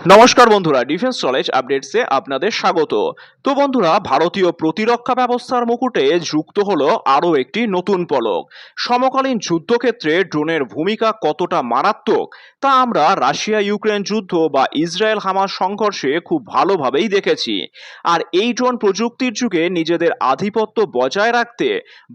নমস্কার বন্ধুরা, defence knowledge আপডেটসে আপনাদের স্বাগত। তো বন্ধুরা, ভারতীয় প্রতিরক্ষা ব্যবস্থার মুকুটে যুক্ত হলো আরও একটি নতুন পলক। সমকালীন যুদ্ধক্ষেত্রে ড্রোনের ভূমিকা কতটা মারাত্মক তা আমরা রাশিয়া ইউক্রেন যুদ্ধ বা ইসরায়েল হামাস সংঘর্ষে খুব ভালোভাবেই দেখেছি। আর এই ড্রোন প্রযুক্তির যুগে নিজেদের আধিপত্য বজায় রাখতে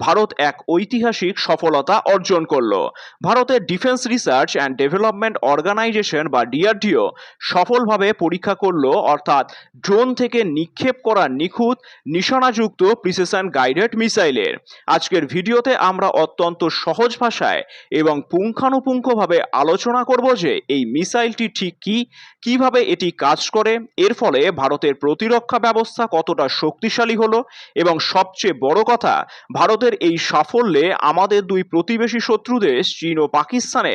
ভারত এক ঐতিহাসিক সফলতা অর্জন করলো। ভারতের defence research and development organisation বা ডিআরডিও সফলভাবে পরীক্ষা করলো, অর্থাৎ ড্রোন থেকে নিক্ষেপ করা নিখুঁত নিশানাযুক্ত প্রিসিশন গাইডেড মিসাইলের। আজকের ভিডিওতে আমরা অত্যন্ত সহজ ভাষায় এবং পুঙ্খানুপুঙ্খভাবে আলোচনা করব যে এই মিসাইলটি ঠিক কিভাবে এটি কাজ করে, এর ফলে ভারতের প্রতিরক্ষা ব্যবস্থা কতটা শক্তিশালী হলো, এবং সবচেয়ে বড় কথা, ভারতের এই সাফল্যে আমাদের দুই প্রতিবেশী শত্রু দেশ চীন ও পাকিস্তানে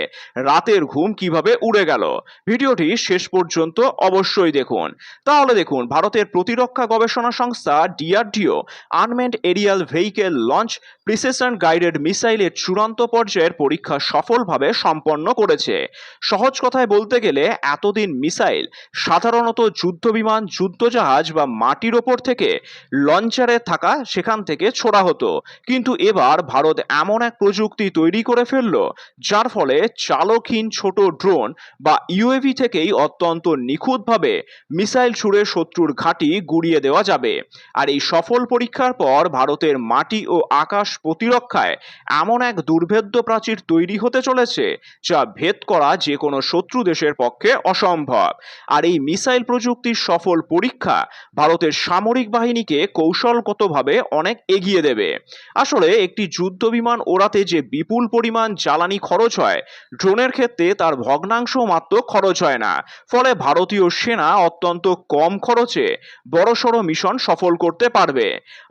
রাতের ঘুম কিভাবে উড়ে গেল। ভিডিওটি শেষ পর্যন্ত অবশ্যই দেখুন। তাহলে দেখুন, ভারতের প্রতিরক্ষা গবেষণা সংস্থা DRDO unmanned Arial vehicle launch precision guided মিসাইলের চূড়ান্ত পর্যায়ের পরীক্ষা সফলভাবে সম্পন্ন করেছে। সহজ কথায় বলতে গেলে, এতদিন মিসাইল সাধারণত যুদ্ধবিমান, যুদ্ধজাহাজ বা মাটির ওপর থেকে লঞ্চারে থাকা সেখান থেকে ছোড়া হতো, কিন্তু এবার ভারত এমন এক প্রযুক্তি তৈরি করে ফেলল যার ফলে চালকহীন ছোট ড্রোন বা ইউএভি থেকেই অত্যন্ত নিখুঁতভাবে মিসাইল ছুড়ে শত্রুর ঘাঁটি গুড়িয়ে দেওয়া যাবে। আর এই সফল পরীক্ষার পর ভারতের মাটি ও আকাশ প্রতিরক্ষায় এমন এক দুর্ভেদ্য প্রাচীর তৈরি হতে চলেছে যা ভেদ করা যে কোনো শত্রু দেশের পক্ষে অসম্ভব। আর এই মিসাইল প্রযুক্তির সফল পরীক্ষা ভারতের সামরিক বাহিনীকে কৌশলগতভাবে অনেক এগিয়ে দেবে। আসলে একটি যুদ্ধ বিমান ওড়াতে যে বিপুল পরিমাণ জ্বালানি খরচ হয়, ড্রোনের ক্ষেত্রে তার ভগ্নাংশ মাত্র খরচ হয় না। ফলে ভারতীয় সেনা অত্যন্ত কম খরচে বড়সড় মিশন সফল করতে পারবে।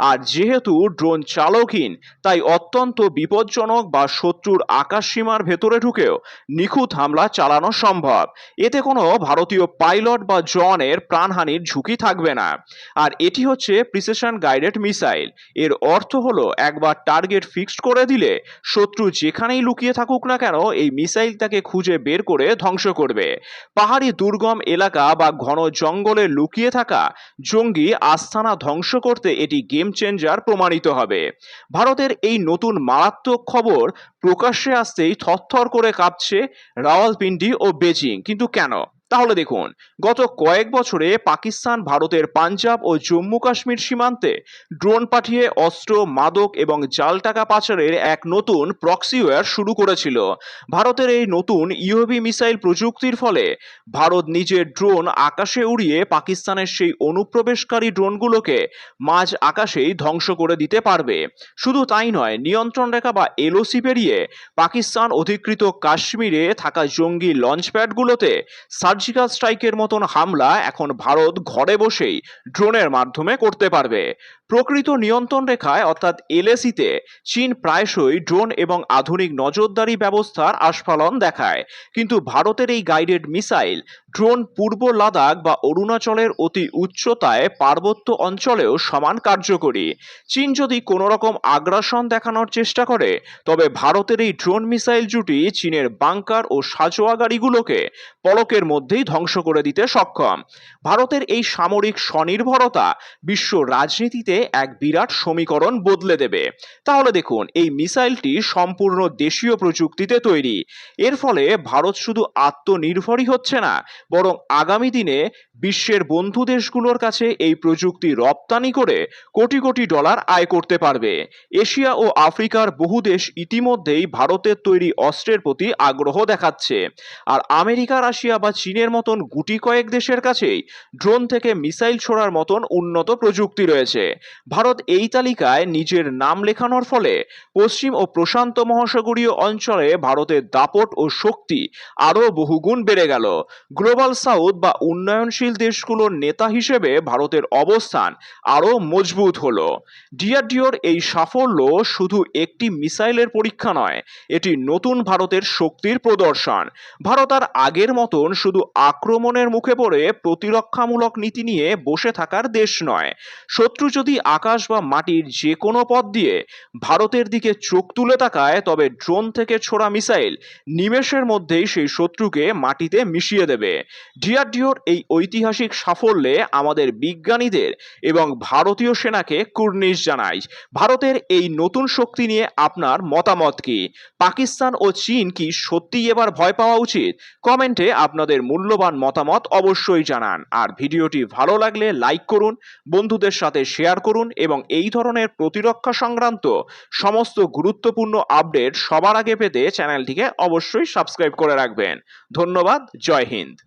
আর যেহেতু ড্রোন চালকহীন, তাই অত্যন্ত বিপজ্জনক বা শত্রুর আকাশ সীমার ভেতরে ঢুকেও নিখুঁত হামলা চালানো সম্ভব। এতে কোনো ভারতীয় পাইলট বা জওয়ানের প্রাণহানির ঝুঁকি থাকবে না। আর এটি হচ্ছে প্রিসিশন গাইডেড মিসাইল। এর অর্থ হলো, একবার টার্গেট ফিক্সড করে দিলে শত্রু যেখানেই লুকিয়ে থাকুক না কেন, এই মিসাইল তাকে খুঁজে বের করে ধ্বংস করবে। পাহাড়ি দুর্গম এলাকা বা ঘন জঙ্গলে লুকিয়ে থাকা জঙ্গি আস্তানা ধ্বংস করতে এটি গেম চেঞ্জার প্রমাণিত হবে। ভারতের এই নতুন মারাত্মক খবর প্রকাশ্যে আসতেই থরথর করে কাঁপছে রাওয়ালপিন্ডি ও বেজিং। কিন্তু কেন? তাহলে দেখুন, গত কয়েক বছরে পাকিস্তান ভারতের পাঞ্জাব ও জম্মু কাশ্মীর সীমান্তে ড্রোন পাঠিয়ে অস্ত্র, মাদক এবং জাল টাকা পাচারের এক নতুন প্রক্সিওয়্যার শুরু করেছিল। ভারতের এই নতুন ইউএভি মিসাইল প্রযুক্তির ফলে ভারত নিজের ড্রোন আকাশে উড়িয়ে পাকিস্তানের সেই অনুপ্রবেশকারী ড্রোনগুলোকে মাঝ আকাশেই ধ্বংস করে দিতে পারবে। শুধু তাই নয়, নিয়ন্ত্রণ রেখা বা এলওসি পেরিয়ে পাকিস্তান অধিকৃত কাশ্মীরে থাকা জঙ্গি লঞ্চপ্যাডগুলোতে সার্জিক্যাল স্ট্রাইকের মতন হামলা এখন ভারত ঘরে বসেই ড্রোনের মাধ্যমে করতে পারবে। প্রকৃত নিয়ন্ত্রণ রেখায় অর্থাৎ এলএসিতে চীন প্রায়শই ড্রোন এবং আধুনিক নজরদারি ব্যবস্থার আস্ফালন দেখায়, কিন্তু ভারতের এই গাইডেড মিসাইল ড্রোন পূর্ব লাদাখ বা অরুণাচলের অতি উচ্চতায় পার্বত্য অঞ্চলেও সমান কার্যকরী। চীন যদি কোনো রকম আগ্রাসন দেখানোর চেষ্টা করে, তবে ভারতের এই ড্রোন মিসাইল জুটি চীনের বাংকার ও সাঁজোয়া গাড়িগুলোকে পলকের মধ্যেই ধ্বংস করে দিতে সক্ষম। ভারতের এই সামরিক স্বনির্ভরতা বিশ্ব রাজনীতিতে এক বিরাট সমীকরণ বদলে দেবে। তাহলে দেখুন, এই মিসাইলটি সম্পূর্ণ দেশীয় প্রযুক্তিতে তৈরি। এর ফলে ভারত শুধু আত্মনির্ভরই হচ্ছে না, বরং আগামী দিনে বিশ্বের বন্ধু দেশগুলোর কাছে এই প্রযুক্তি রপ্তানি করে কোটি কোটি ডলার আয় করতে পারবে। এশিয়া ও আফ্রিকার বহু দেশ ইতিমধ্যেই ভারতের তৈরি অস্ত্রের প্রতি আগ্রহ দেখাচ্ছে। আর আমেরিকা, রাশিয়া বা চীনের মতন গুটি কয়েক দেশের কাছেই ড্রোন থেকে মিসাইল ছোড়ার মতন উন্নত প্রযুক্তি রয়েছে। ভারত এই তালিকায় নিজের নাম লেখানোর ফলে পশ্চিম ও প্রশান্ত মহাসাগরীয় অঞ্চলে ভারতের দাপট ও শক্তি আরও বহুগুণ বেড়ে গেল। গ্লোবাল সাউথ বা উন্নয়নশীল বিকাশশীল দেশগুলোর নেতা হিসেবে ভারতের অবস্থান আরও মজবুত হলো। ডিআরডিওর এই সাফল্য শুধু একটি মিসাইলের পরীক্ষা নয়, এটি নতুন ভারতের শক্তির প্রদর্শন। ভারত আর আগের মতন শুধু আক্রমণের মুখে পড়ে প্রতিরক্ষামূলক নীতি নিয়ে বসে থাকার দেশ নয়। শত্রু যদি আকাশ বা মাটির যে কোনো পথ দিয়ে ভারতের দিকে চোখ তুলে তাকায়, তবে ড্রোন থেকে ছোড়া মিসাইল নিমেষের মধ্যেই সেই শত্রুকে মাটিতে মিশিয়ে দেবে। ডিআরডিওর এই ঐতিহাসিক সাফল্যে আমাদের বিজ্ঞানীদের এবং ভারতীয় সেনাকে কুর্নিশ জানাই। ভারতের এই নতুন শক্তি নিয়ে আপনার মতামত কি? পাকিস্তান ও চীন কি সত্যিই এবার ভয় পাওয়া উচিত? কমেন্টে আপনাদের মূল্যবান মতামত অবশ্যই জানান। আর ভিডিওটি ভালো লাগলে লাইক করুন, বন্ধুদের সাথে শেয়ার করুন এবং এই ধরনের প্রতিরক্ষা সংক্রান্ত সমস্ত গুরুত্বপূর্ণ আপডেট সবার আগে পেতে চ্যানেলটিকে অবশ্যই সাবস্ক্রাইব করে রাখবেন। ধন্যবাদ। জয় হিন্দ।